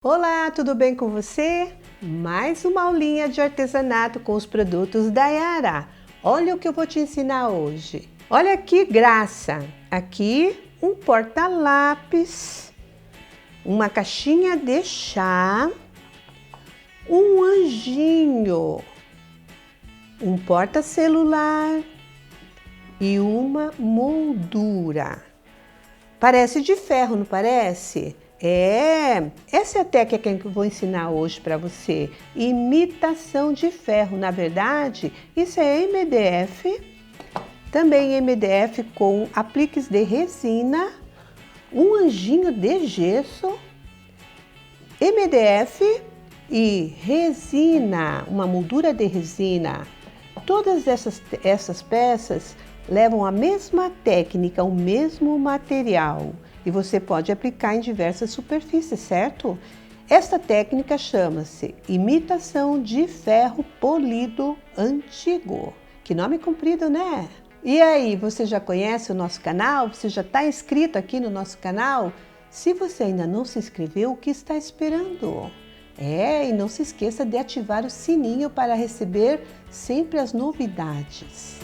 Olá, tudo bem com você? Mais uma aulinha de artesanato com os produtos da Yara. Olha o que eu vou te ensinar hoje. Olha que graça! Aqui um porta-lápis, uma caixinha de chá, um anjinho, um porta-celular e uma moldura. Parece de ferro, não parece? Essa é a técnica que eu vou ensinar hoje para você. Imitação de ferro. Na verdade, isso é MDF, também MDF com apliques de resina, um anjinho de gesso, MDF e resina, uma moldura de resina. Todas essas peças levam a mesma técnica, o mesmo material. E você pode aplicar em diversas superfícies, certo? Esta técnica chama-se imitação de ferro polido antigo. Que nome comprido, né? E aí, você já conhece o nosso canal? Você já está inscrito aqui no nosso canal? Se você ainda não se inscreveu, o que está esperando? E não se esqueça de ativar o sininho para receber sempre as novidades.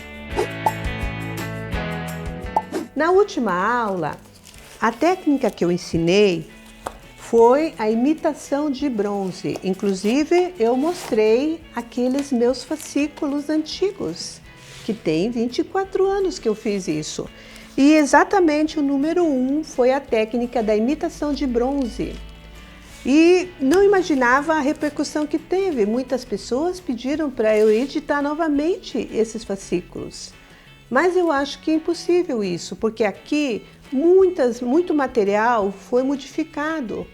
Na última aula, a técnica que eu ensinei foi a imitação de bronze. Inclusive, eu mostrei aqueles meus fascículos antigos, que tem 24 anos que eu fiz isso. E exatamente o número 1 foi a técnica da imitação de bronze. E não imaginava a repercussão que teve. Muitas pessoas pediram para eu editar novamente esses fascículos. Mas eu acho que é impossível isso, porque aqui muito material foi modificado.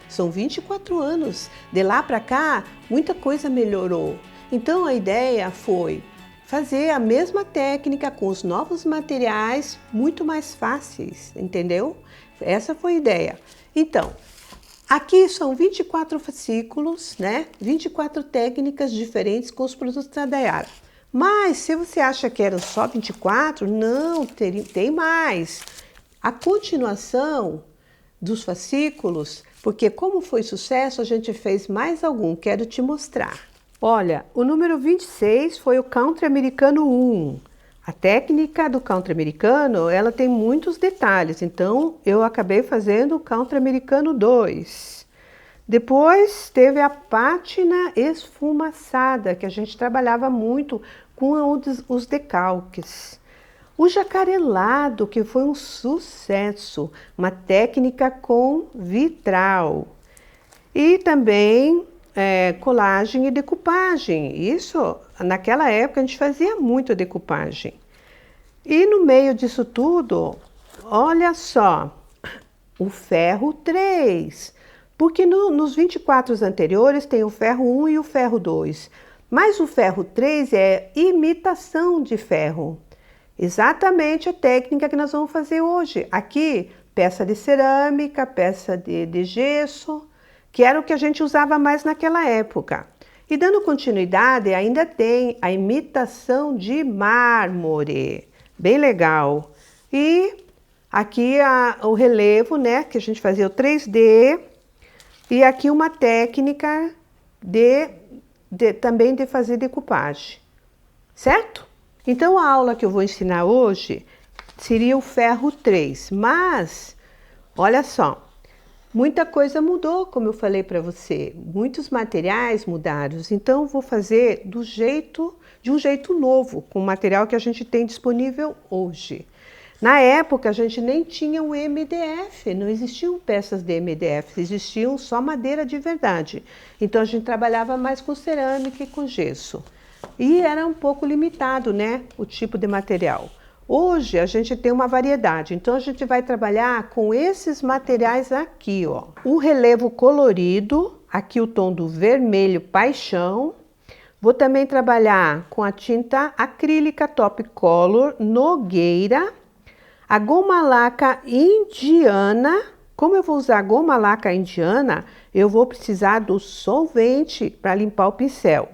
São 24 anos. De lá para cá, muita coisa melhorou. Então a ideia foi fazer a mesma técnica com os novos materiais muito mais fáceis, entendeu? Essa foi a ideia. Então, aqui são 24 fascículos, né? 24 técnicas diferentes com os produtos da Yara. Mas se você acha que eram só 24, não, tem mais. A continuação dos fascículos, porque como foi sucesso, a gente fez mais algum, quero te mostrar. Olha, o número 26 foi o Country Americano 1. A técnica do Country Americano, ela tem muitos detalhes, então eu acabei fazendo o Country Americano 2. Depois teve a pátina esfumaçada, que a gente trabalhava muito com os decalques. O jacarelado, que foi um sucesso, uma técnica com vitral. E também colagem e decupagem. Isso, naquela época, a gente fazia muito decupagem. E no meio disso tudo, olha só, o ferro 3. Porque nos 24 anteriores tem o ferro 1 e o ferro 2. Mas o ferro 3 é imitação de ferro. Exatamente a técnica que nós vamos fazer hoje. Aqui, peça de cerâmica, peça de gesso, que era o que a gente usava mais naquela época. E dando continuidade, ainda tem a imitação de mármore. Bem legal. E aqui o relevo, né, que a gente fazia o 3D. E aqui uma técnica também de fazer decupagem, certo? Então a aula que eu vou ensinar hoje seria o ferro 3, mas olha só, muita coisa mudou, como eu falei para você, muitos materiais mudaram, então eu vou fazer de um jeito novo, com o material que a gente tem disponível hoje. Na época, a gente nem tinha o MDF, não existiam peças de MDF, existiam só madeira de verdade. Então, a gente trabalhava mais com cerâmica e com gesso. E era um pouco limitado, né, o tipo de material. Hoje, a gente tem uma variedade, então a gente vai trabalhar com esses materiais aqui, ó. O relevo colorido, aqui o tom do vermelho paixão. Vou também trabalhar com a tinta acrílica Top Color Nogueira. A goma laca indiana, como eu vou usar goma laca indiana, eu vou precisar do solvente para limpar o pincel.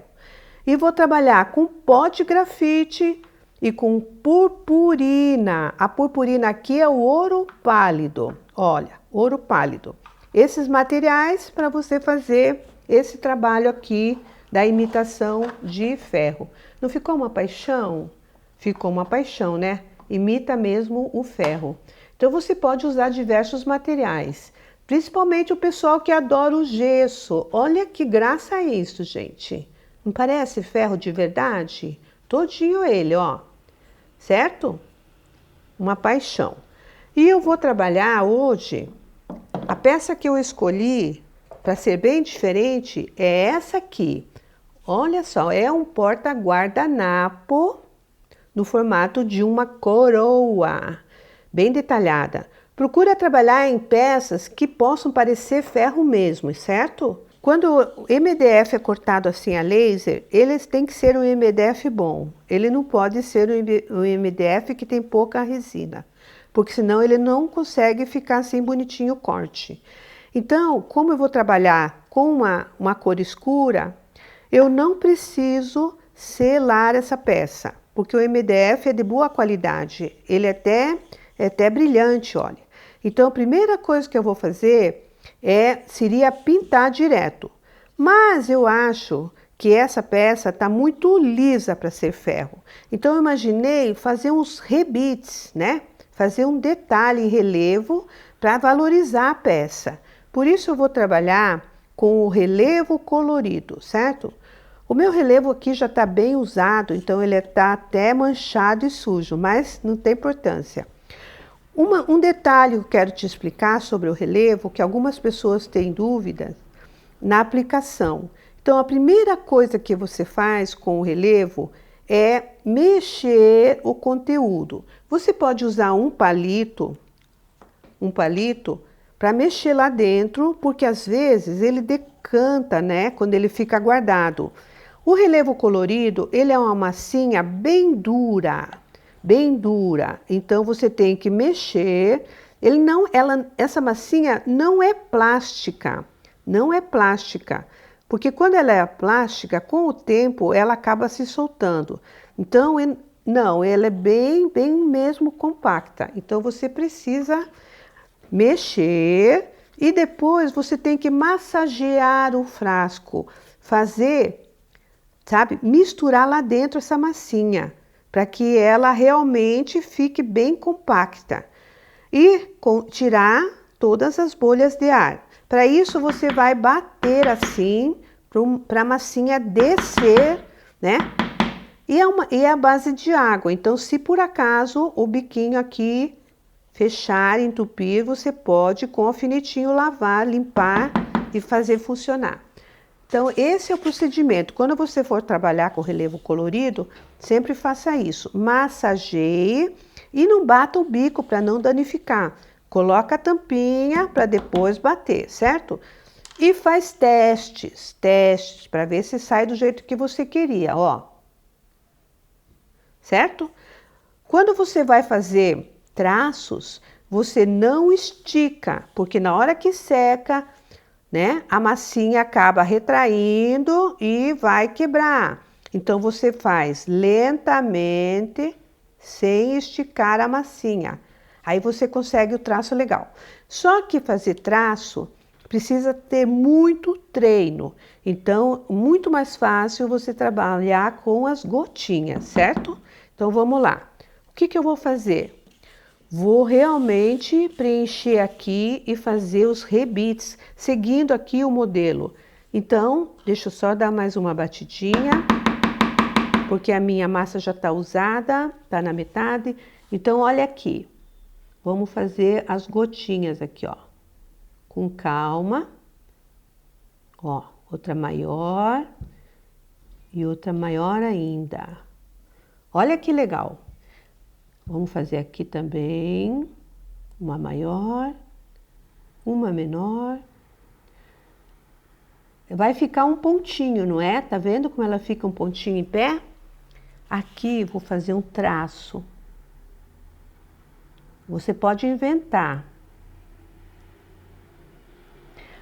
E vou trabalhar com pó de grafite e com purpurina. A purpurina aqui é o ouro pálido, olha, ouro pálido. esses materiais para você fazer esse trabalho aqui da imitação de ferro. Não ficou uma paixão? Ficou uma paixão, né? Imita mesmo o ferro. Então você pode usar diversos materiais, principalmente o pessoal que adora o gesso. Olha que graça é isso, gente. Não parece ferro de verdade? Todinho ele, ó. Certo? Uma paixão. E eu vou trabalhar hoje, a peça que eu escolhi para ser bem diferente é essa aqui. Olha só, é um porta-guardanapo no formato de uma coroa, bem detalhada. Procura trabalhar em peças que possam parecer ferro mesmo, certo? Quando o MDF é cortado assim a laser, eles têm que ser um MDF bom. Ele não pode ser um MDF que tem pouca resina, porque senão ele não consegue ficar assim bonitinho o corte. Então, como eu vou trabalhar com uma cor escura, eu não preciso selar essa peça, porque o MDF é de boa qualidade, ele é até brilhante, olha. Então, a primeira coisa que eu vou fazer seria pintar direto. Mas eu acho que essa peça está muito lisa para ser ferro. Então, eu imaginei fazer uns rebites, né? Fazer um detalhe em relevo para valorizar a peça. Por isso, eu vou trabalhar com o relevo colorido, certo? O meu relevo aqui já está bem usado, então ele está até manchado e sujo, mas não tem importância. Um detalhe que eu quero te explicar sobre o relevo, que algumas pessoas têm dúvidas, na aplicação. Então, a primeira coisa que você faz com o relevo é mexer o conteúdo. Você pode usar um palito para mexer lá dentro, porque às vezes ele decanta, né, quando ele fica guardado. O relevo colorido, ele é uma massinha bem dura, então você tem que mexer. Essa massinha não é plástica, porque quando ela é plástica, com o tempo ela acaba se soltando. Então, não, ela é bem mesmo compacta. Então você precisa mexer e depois você tem que massagear o frasco, misturar lá dentro essa massinha, para que ela realmente fique bem compacta e tirar todas as bolhas de ar. Para isso você vai bater assim para a massinha descer, né? E é a base de água. Então, se por acaso o biquinho aqui fechar, entupir, você pode com alfinetinho lavar, limpar e fazer funcionar. Então, esse é o procedimento. Quando você for trabalhar com relevo colorido, sempre faça isso. Massageie e não bata o bico para não danificar. Coloca a tampinha para depois bater, certo? E faz testes para ver se sai do jeito que você queria, ó. Certo? Quando você vai fazer traços, você não estica, porque na hora que seca, né, a massinha acaba retraindo e vai quebrar. Então você faz lentamente, sem esticar a massinha. Aí você consegue o traço legal. Só que fazer traço precisa ter muito treino. Então, muito mais fácil você trabalhar com as gotinhas, certo? Então vamos lá. O que eu vou fazer? Vou realmente preencher aqui e fazer os rebites, seguindo aqui o modelo. Então, deixa eu só dar mais uma batidinha, porque a minha massa já está usada, está na metade. Então, olha aqui. Vamos fazer as gotinhas aqui, ó. Com calma. Ó, outra maior e outra maior ainda. Olha que legal. Vamos fazer aqui também uma maior, uma menor. Vai ficar um pontinho, não é? Tá vendo como ela fica um pontinho em pé? Aqui vou fazer um traço. Você pode inventar.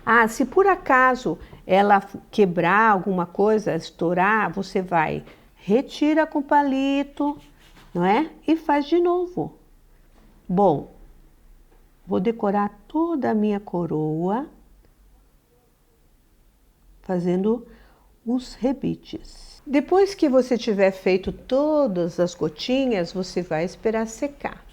Ah, se por acaso ela quebrar alguma coisa, estourar, você vai, retira com o palito, não é? E faz de novo. Bom, vou decorar toda a minha coroa, fazendo os rebites. Depois que você tiver feito todas as gotinhas, você vai esperar secar.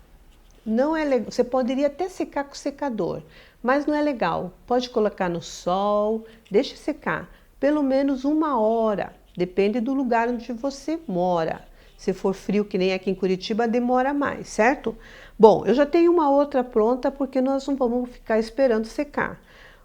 Não é legal. Você poderia até secar com secador, mas não é legal. Pode colocar no sol, deixe secar pelo menos 1 hora. Depende do lugar onde você mora. Se for frio, que nem aqui em Curitiba, demora mais, certo? Bom, eu já tenho uma outra pronta porque nós não vamos ficar esperando secar.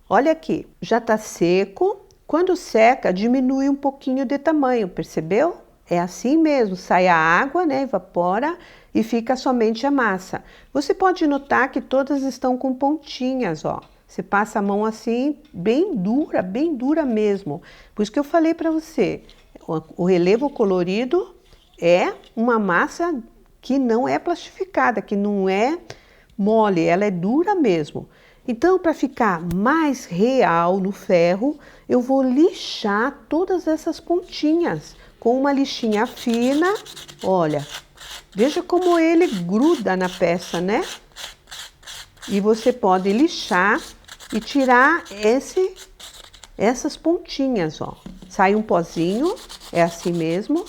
Olha aqui, já está seco. Quando seca, diminui um pouquinho de tamanho, percebeu? É assim mesmo, sai a água, né, evapora e fica somente a massa. Você pode notar que todas estão com pontinhas, ó. Você passa a mão assim, bem dura mesmo. Por isso que eu falei para você, o relevo colorido é uma massa que não é plastificada, que não é mole, ela é dura mesmo. Então, para ficar mais real no ferro, eu vou lixar todas essas pontinhas com uma lixinha fina. Olha, veja como ele gruda na peça, né? E você pode lixar e tirar essas pontinhas, ó. Sai um pozinho, é assim mesmo.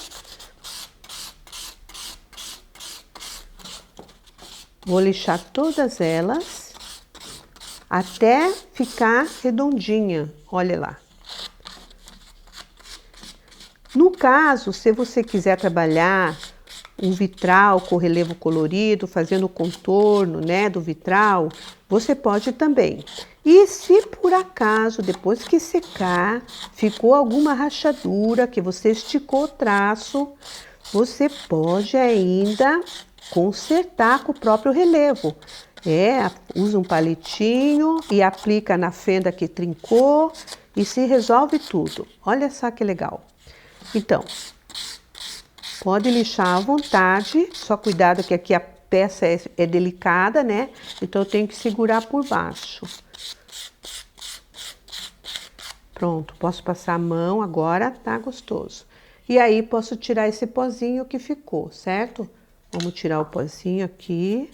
Vou lixar todas elas até ficar redondinha, olha lá. No caso, se você quiser trabalhar um vitral com relevo colorido, fazendo o contorno, né, do vitral, você pode também. E se por acaso, depois que secar, ficou alguma rachadura, que você esticou o traço, você pode ainda consertar com o próprio relevo. Usa um palitinho e aplica na fenda que trincou e se resolve tudo. Olha só que legal. Então, pode lixar à vontade, só cuidado que aqui a peça é delicada, né? Então eu tenho que segurar por baixo. Pronto, posso passar a mão agora, tá gostoso. E aí posso tirar esse pozinho que ficou, certo? Vamos tirar o pozinho aqui.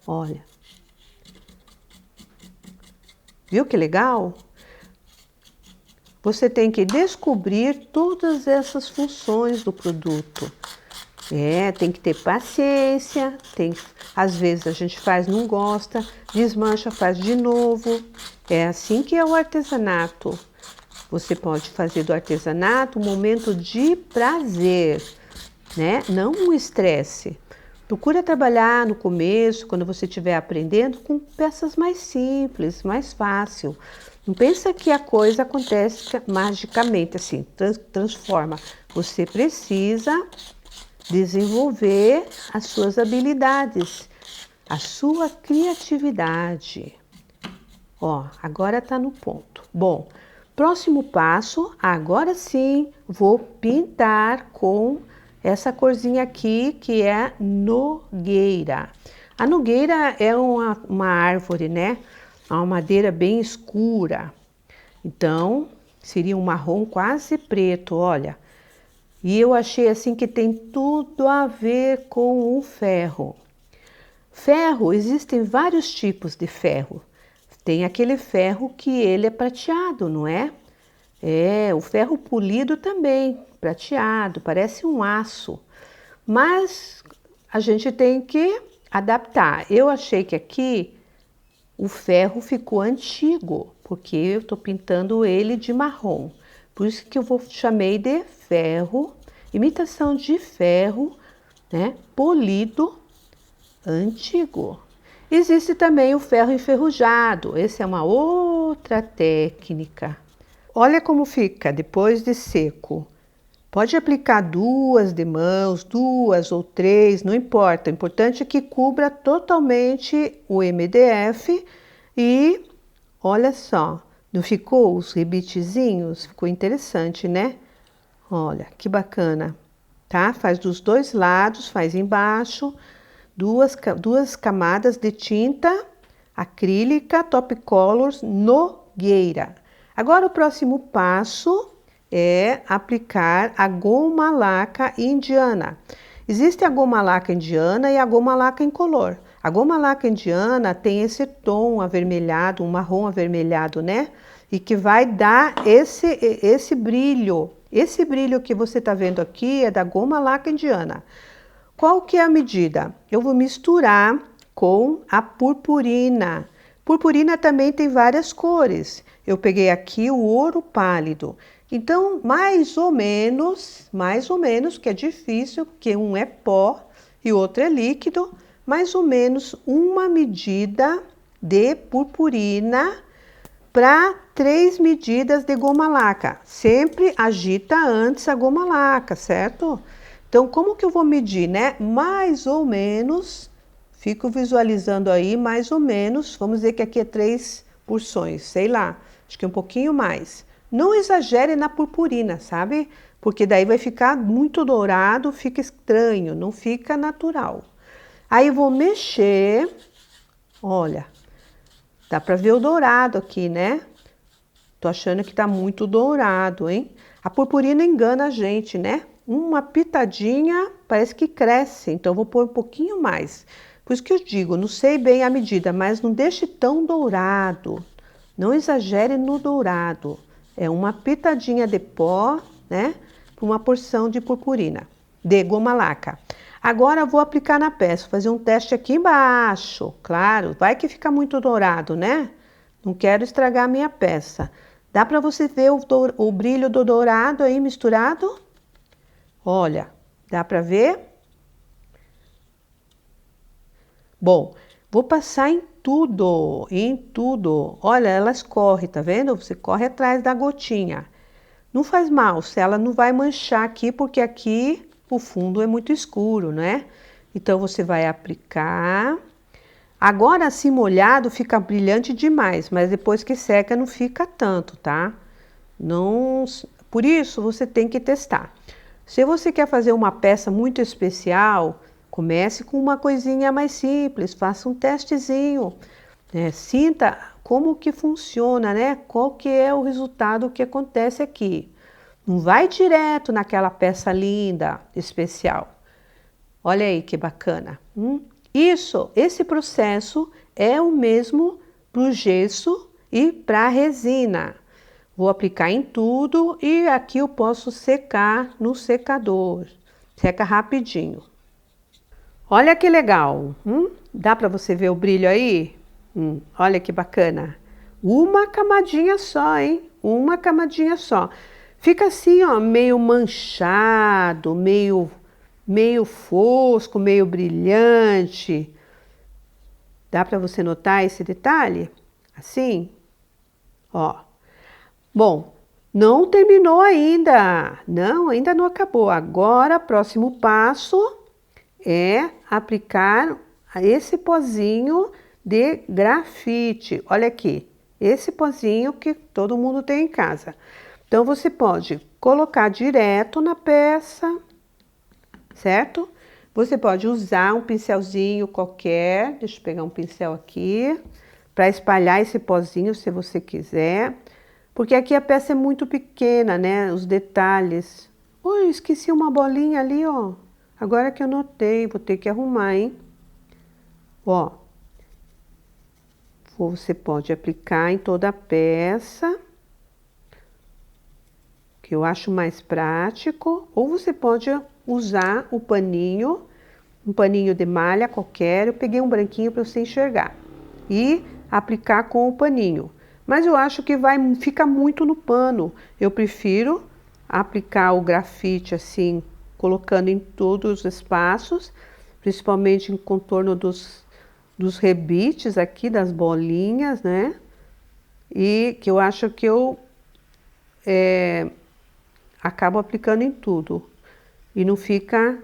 Olha. Viu que legal? Você tem que descobrir todas essas funções do produto. Tem que ter paciência, às vezes a gente faz, não gosta, desmancha, faz de novo. É assim que é o artesanato. Você pode fazer do artesanato um momento de prazer, né? Não um estresse. Procura trabalhar no começo, quando você estiver aprendendo, com peças mais simples, mais fácil. Não pensa que a coisa acontece magicamente, assim, transforma. Você precisa desenvolver as suas habilidades, a sua criatividade. Ó, agora tá no ponto. Bom, próximo passo, agora sim, vou pintar com essa corzinha aqui, que é nogueira. A nogueira é uma árvore, né? É uma madeira bem escura. Então, seria um marrom quase preto, olha. E eu achei assim que tem tudo a ver com o ferro. Ferro, existem vários tipos de ferro. Tem aquele ferro que ele é prateado, não é? O ferro polido também, prateado, parece um aço. Mas a gente tem que adaptar. Eu achei que aqui o ferro ficou antigo, porque eu estou pintando ele de marrom. Por isso que eu chamei de ferro, imitação de ferro, né, polido antigo. Existe também o ferro enferrujado, essa é uma outra técnica. Olha como fica depois de seco. Pode aplicar 2 de mãos, 2 ou 3, não importa. O importante é que cubra totalmente o MDF e olha só, não ficou os rebitezinhos? Ficou interessante, né? Olha, que bacana, tá? Faz dos dois lados, faz embaixo, duas camadas de tinta acrílica Top Colors Nogueira. Agora o próximo passo é aplicar a goma laca indiana. Existe a goma laca indiana e a goma laca incolor. A goma laca indiana tem esse tom avermelhado, um marrom avermelhado, né? e que vai dar esse brilho. Esse brilho que você está vendo aqui é da goma laca indiana. Qual que é a medida? Eu vou misturar com a purpurina. Purpurina também tem várias cores. Eu peguei aqui o ouro pálido. Então, mais ou menos, que é difícil, que um é pó e o outro é líquido, mais ou menos uma medida de purpurina para 3 medidas de goma laca. Sempre agita antes a goma laca, certo? Então, como que eu vou medir, né? Mais ou menos, fico visualizando aí, mais ou menos, vamos dizer que aqui é 3 porções, sei lá, acho que um pouquinho mais. Não exagere na purpurina, sabe? Porque daí vai ficar muito dourado, fica estranho, não fica natural. Aí vou mexer, olha, dá para ver o dourado aqui, né? Tô achando que tá muito dourado, hein? A purpurina engana a gente, né? Uma pitadinha parece que cresce, então eu vou pôr um pouquinho mais. Por isso que eu digo, não sei bem a medida, mas não deixe tão dourado. Não exagere no dourado. É uma pitadinha de pó, né? Para uma porção de purpurina, de goma laca. Agora eu vou aplicar na peça, fazer um teste aqui embaixo. Claro, vai que fica muito dourado, né? Não quero estragar a minha peça. Dá para você ver o brilho do dourado aí misturado? Olha, dá para ver? Bom, vou passar em tudo, em tudo. Olha, ela escorre, tá vendo? Você corre atrás da gotinha. Não faz mal, se ela não vai manchar aqui, porque aqui o fundo é muito escuro, né? Então, você vai aplicar. Agora, assim molhado, fica brilhante demais, mas depois que seca não fica tanto, tá? Não... Por isso, você tem que testar. Se você quer fazer uma peça muito especial, comece com uma coisinha mais simples, faça um testezinho, né? Sinta como que funciona, né? Qual que é o resultado que acontece aqui. Não vai direto naquela peça linda, especial. Olha aí que bacana. Esse processo é o mesmo para o gesso e para a resina. Vou aplicar em tudo e aqui eu posso secar no secador. Seca rapidinho. Olha que legal. Dá para você ver o brilho aí? Olha que bacana. Uma camadinha só, hein? Uma camadinha só. Fica assim, ó, meio manchado, meio fosco, meio brilhante. Dá para você notar esse detalhe? Assim? Ó. Bom, não terminou ainda. Não, ainda não acabou. Agora, próximo passo é aplicar esse pozinho de grafite. Olha aqui, esse pozinho que todo mundo tem em casa. Então, você pode colocar direto na peça, certo? Você pode usar um pincelzinho qualquer, deixa eu pegar um pincel aqui, para espalhar esse pozinho, se você quiser. Porque aqui a peça é muito pequena, né? Os detalhes. Oi, esqueci uma bolinha ali, ó. Agora que eu notei, vou ter que arrumar, hein? Ó. Você pode aplicar em toda a peça, que eu acho mais prático. Ou você pode usar o paninho, um paninho de malha qualquer. Eu peguei um branquinho para você enxergar. E aplicar com o paninho. Mas eu acho que fica muito no pano. Eu prefiro aplicar o grafite assim, colocando em todos os espaços, principalmente em contorno dos rebites aqui, das bolinhas, né? E que eu acho que eu acabo aplicando em tudo. E não fica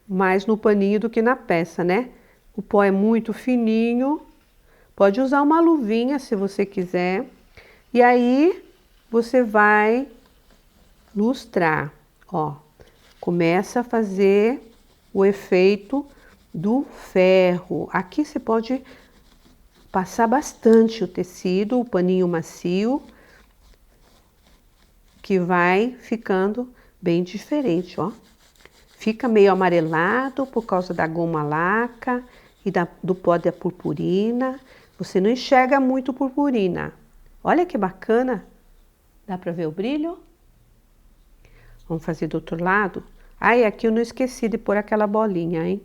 mais no paninho do que na peça, né? O pó é muito fininho. Pode usar uma luvinha se você quiser. E aí, você vai lustrar, ó. Começa a fazer o efeito do ferro. Aqui você pode passar bastante o tecido, o paninho macio, que vai ficando bem diferente, ó. Fica meio amarelado por causa da goma laca e do pó da purpurina. Você não enxerga muito purpurina. Olha que bacana. Dá para ver o brilho? Vamos fazer do outro lado? Ai, aqui eu não esqueci de pôr aquela bolinha, hein?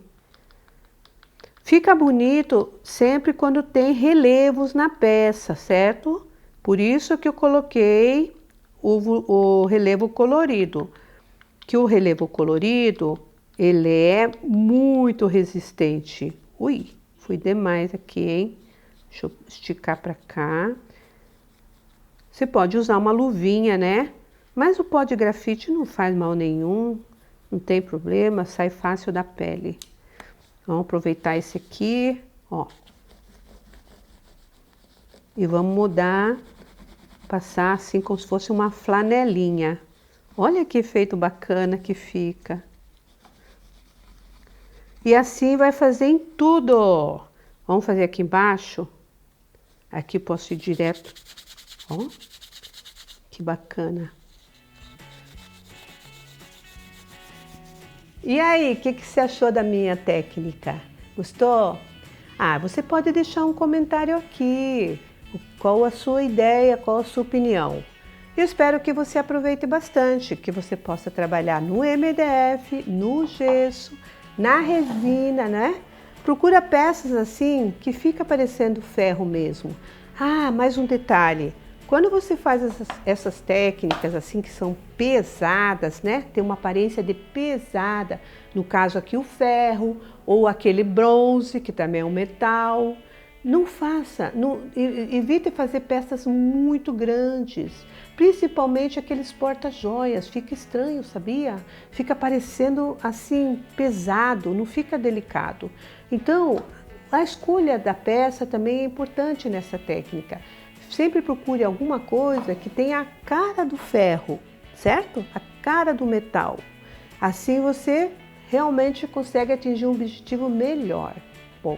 Fica bonito sempre quando tem relevos na peça, certo? Por isso que eu coloquei o relevo colorido. Que o relevo colorido, ele é muito resistente. Ui, fui demais aqui, hein? Deixa eu esticar para cá. Você pode usar uma luvinha, né? Mas o pó de grafite não faz mal nenhum, não tem problema, sai fácil da pele. Vamos aproveitar esse aqui, ó. E vamos mudar, passar assim como se fosse uma flanelinha. Olha que efeito bacana que fica. E assim vai fazer em tudo. Vamos fazer aqui embaixo. Aqui posso ir direto. Ó, que bacana. E aí, o que você achou da minha técnica? Gostou? Ah, você pode deixar um comentário aqui. Qual a sua ideia, qual a sua opinião? Eu espero que você aproveite bastante, que você possa trabalhar no MDF, no gesso, na resina, né? Procura peças assim que fica parecendo ferro mesmo. Ah, mais um detalhe. Quando você faz essas técnicas assim que são pesadas, né? Tem uma aparência de pesada, no caso aqui o ferro ou aquele bronze, que também é um metal. Não faça, evite fazer peças muito grandes, principalmente aqueles porta-joias, fica estranho, sabia? Fica parecendo assim pesado, não fica delicado. Então, a escolha da peça também é importante nessa técnica. Sempre procure alguma coisa que tenha a cara do ferro, certo? A cara do metal. Assim você realmente consegue atingir um objetivo melhor. Bom,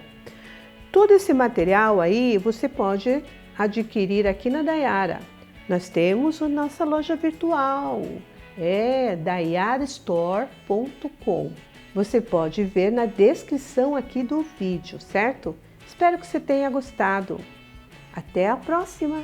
todo esse material aí você pode adquirir aqui na Daiara. Nós temos a nossa loja virtual, daiarastore.com. Você pode ver na descrição aqui do vídeo, certo? Espero que você tenha gostado. Até a próxima!